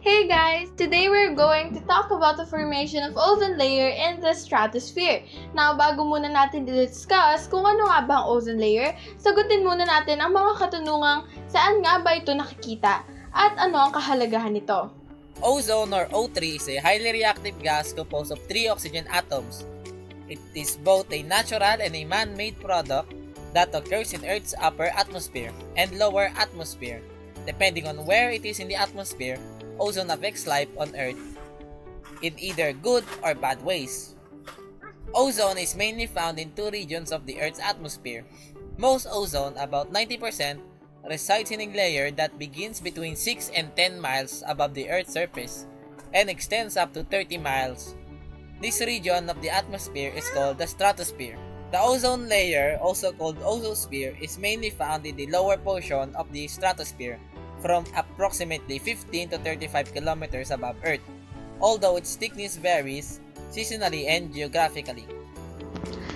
Hey guys! Today we're going to talk about the formation of ozone layer in the stratosphere. Now, bago muna natin i-discuss kung ano nga ba ang ozone layer, sagutin muna natin ang mga katanungang saan nga ba ito nakikita at ano ang kahalagahan nito. Ozone or O3 is a highly reactive gas composed of 3 oxygen atoms. It is both a natural and a man-made product that occurs in Earth's upper atmosphere and lower atmosphere. Depending on where it is in the atmosphere, ozone affects life on Earth in either good or bad ways. Ozone is mainly found in two regions of the Earth's atmosphere. Most ozone, about 90%, resides in a layer that begins between 6 and 10 miles above the Earth's surface and extends up to 30 miles. This region of the atmosphere is called the stratosphere. The ozone layer, also called ionosphere, is mainly found in the lower portion of the stratosphere from approximately 15 to 35 kilometers above Earth, although its thickness varies seasonally and geographically.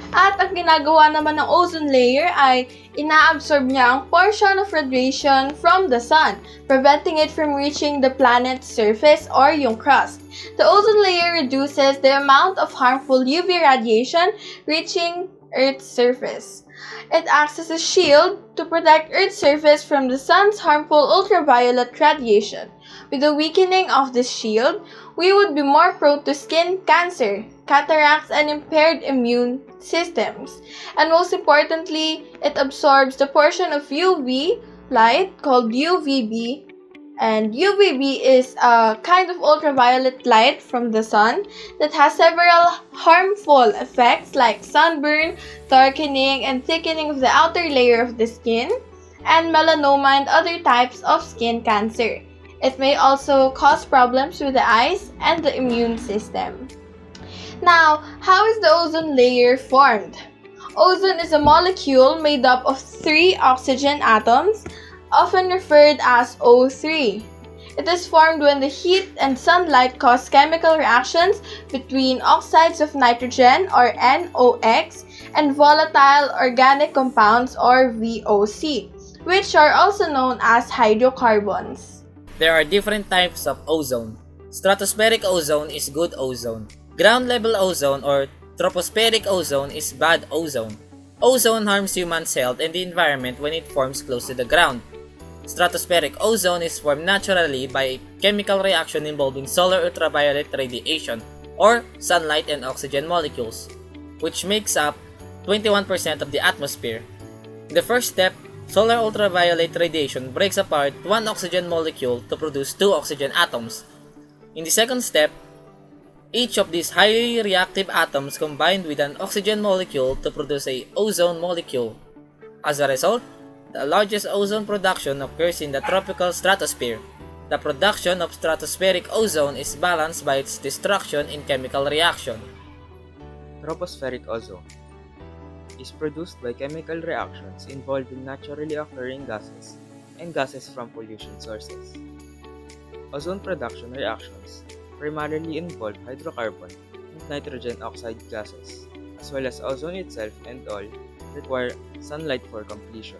At ang ginagawa naman ng ozone layer ay inaabsorb niya ang portion of radiation from the sun, preventing it from reaching the planet's surface or yung crust. The ozone layer reduces the amount of harmful UV radiation reaching Earth's surface. It acts as a shield to protect Earth's surface from the sun's harmful ultraviolet radiation. With the weakening of this shield, we would be more prone to skin cancer, cataracts, and impaired immune systems. And most importantly, it absorbs the portion of UV light called UVB. And UVB is a kind of ultraviolet light from the sun that has several harmful effects like sunburn, darkening, and thickening of the outer layer of the skin, and melanoma and other types of skin cancer. It may also cause problems with the eyes and the immune system. Now, how is the ozone layer formed? Ozone is a molecule made up of 3 oxygen atoms, often referred as O3. It is formed when the heat and sunlight cause chemical reactions between oxides of nitrogen or NOx and volatile organic compounds or VOC, which are also known as hydrocarbons. There are different types of ozone. Stratospheric ozone is good ozone. Ground level ozone or tropospheric ozone is bad ozone. Ozone harms human health and the environment when it forms close to the ground. Stratospheric ozone is formed naturally by a chemical reaction involving solar ultraviolet radiation or sunlight and oxygen molecules, which makes up 21% of the atmosphere. In the first step, solar ultraviolet radiation breaks apart one oxygen molecule to produce 2 oxygen atoms. In the second step, each of these highly reactive atoms combined with an oxygen molecule to produce a ozone molecule. As a result, the largest ozone production occurs in the tropical stratosphere. The production of stratospheric ozone is balanced by its destruction in chemical reaction. Tropospheric ozone is produced by chemical reactions involving naturally occurring gases and gases from pollution sources. Ozone production reactions primarily involve hydrocarbon and nitrogen oxide gases, as well as ozone itself and all require sunlight for completion.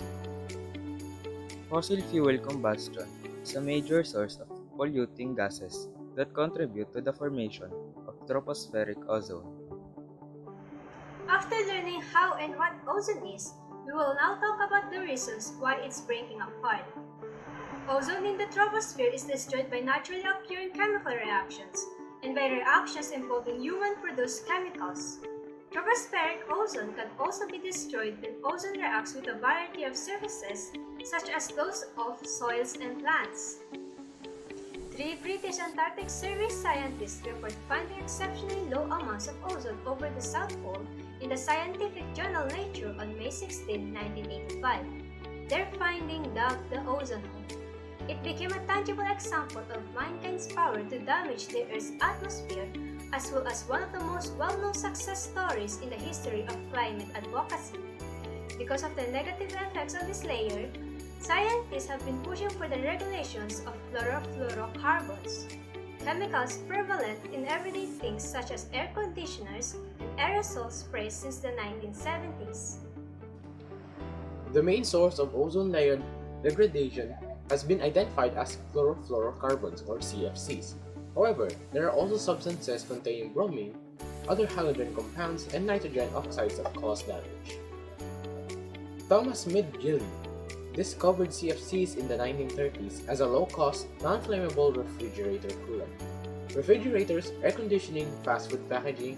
Fossil fuel combustion is a major source of polluting gases that contribute to the formation of tropospheric ozone. After learning how and what ozone is, we will now talk about the reasons why it's breaking apart. Ozone in the troposphere is destroyed by naturally occurring chemical reactions and by reactions involving human-produced chemicals. Tropospheric ozone can also be destroyed when ozone reacts with a variety of surfaces, such as those of soils and plants. 3 British Antarctic Survey scientists report finding exceptionally low amounts of ozone over the South Pole in the scientific journal Nature on May 16, 1985. Their finding dubbed the ozone hole. It became a tangible example of mankind's power to damage the Earth's atmosphere, as well as one of the most well-known success stories in the history of climate advocacy. Because of the negative effects of this layer, scientists have been pushing for the regulations of chlorofluorocarbons, chemicals prevalent in everyday things such as air conditioners and aerosol sprays since the 1970s. The main source of ozone layer degradation has been identified as chlorofluorocarbons or CFCs. However, there are also substances containing bromine, other halogen compounds, and nitrogen oxides that cause damage. Thomas Midgley discovered CFCs in the 1930s as a low-cost, non-flammable refrigerator coolant. Refrigerators, air conditioning, fast food packaging,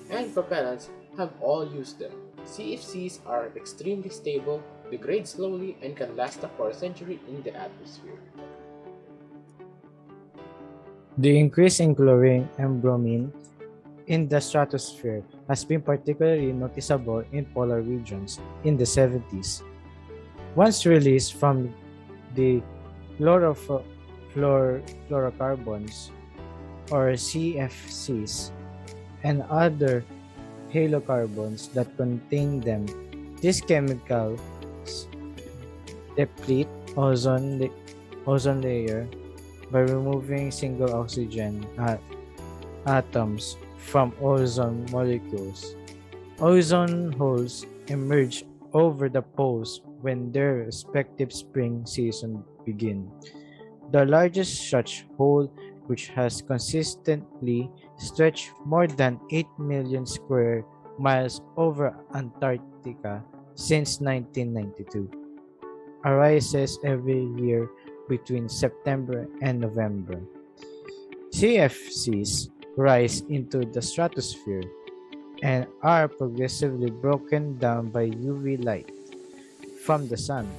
and propellants have all used them. CFCs are extremely stable, degrade slowly, and can last up for a century in the atmosphere. The increase in chlorine and bromine in the stratosphere has been particularly noticeable in polar regions in the 70s. Once released from the fluorocarbons or CFCs and other halocarbons that contain them, these chemicals deplete ozone layer by removing single oxygen atoms from ozone molecules. Ozone holes emerge over the poles when their respective spring season begin. The largest such hole, which has consistently stretched more than 8 million square miles over Antarctica since 1992, arises every year between September and November. CFCs rise into the stratosphere and are progressively broken down by UV light from the sun,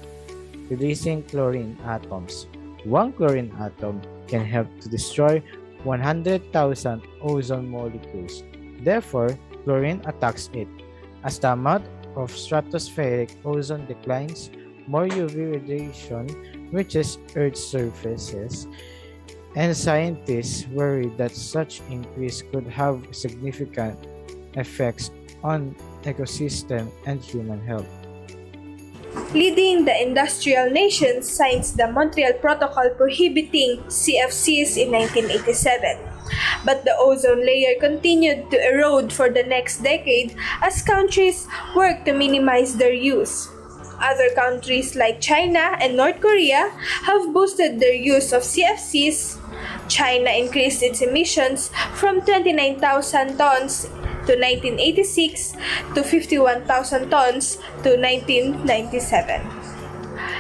releasing chlorine atoms. One chlorine atom can help to destroy 100,000 ozone molecules. Therefore, chlorine attacks it. As the amount of stratospheric ozone declines, more UV radiation reaches Earth's surfaces, and scientists worry that such increase could have significant effects on ecosystem and human health. Leading the industrial nations signed the Montreal Protocol prohibiting CFCs in 1987. But the ozone layer continued to erode for the next decade as countries worked to minimize their use. Other countries like China and North Korea have boosted their use of CFCs. China increased its emissions from 29,000 tons to 1986 to 51,000 tons to 1997.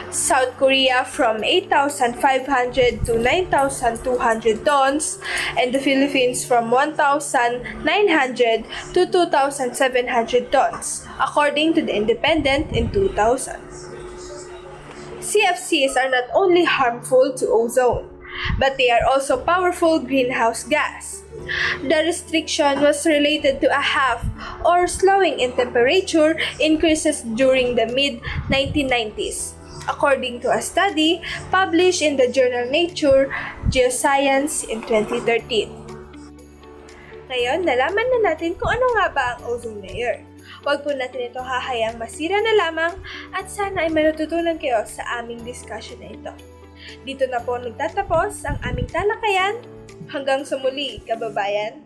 South Korea from 8,500 to 9,200 tons, and the Philippines from 1,900 to 2,700 tons, according to the Independent in 2000. CFCs are not only harmful to ozone, but they are also powerful greenhouse gas. The restriction was related to a half or slowing in temperature increases during the mid-1990s, according to a study published in the journal Nature Geoscience in 2013. Ngayon, nalaman na natin kung ano nga ba ang ozone layer. Huwag po natin ito hahayang masira na lamang at sana ay matututunan kayo sa aming discussion na ito. Dito na po nagtatapos ang aming talakayan. Hanggang sa muli, kababayan!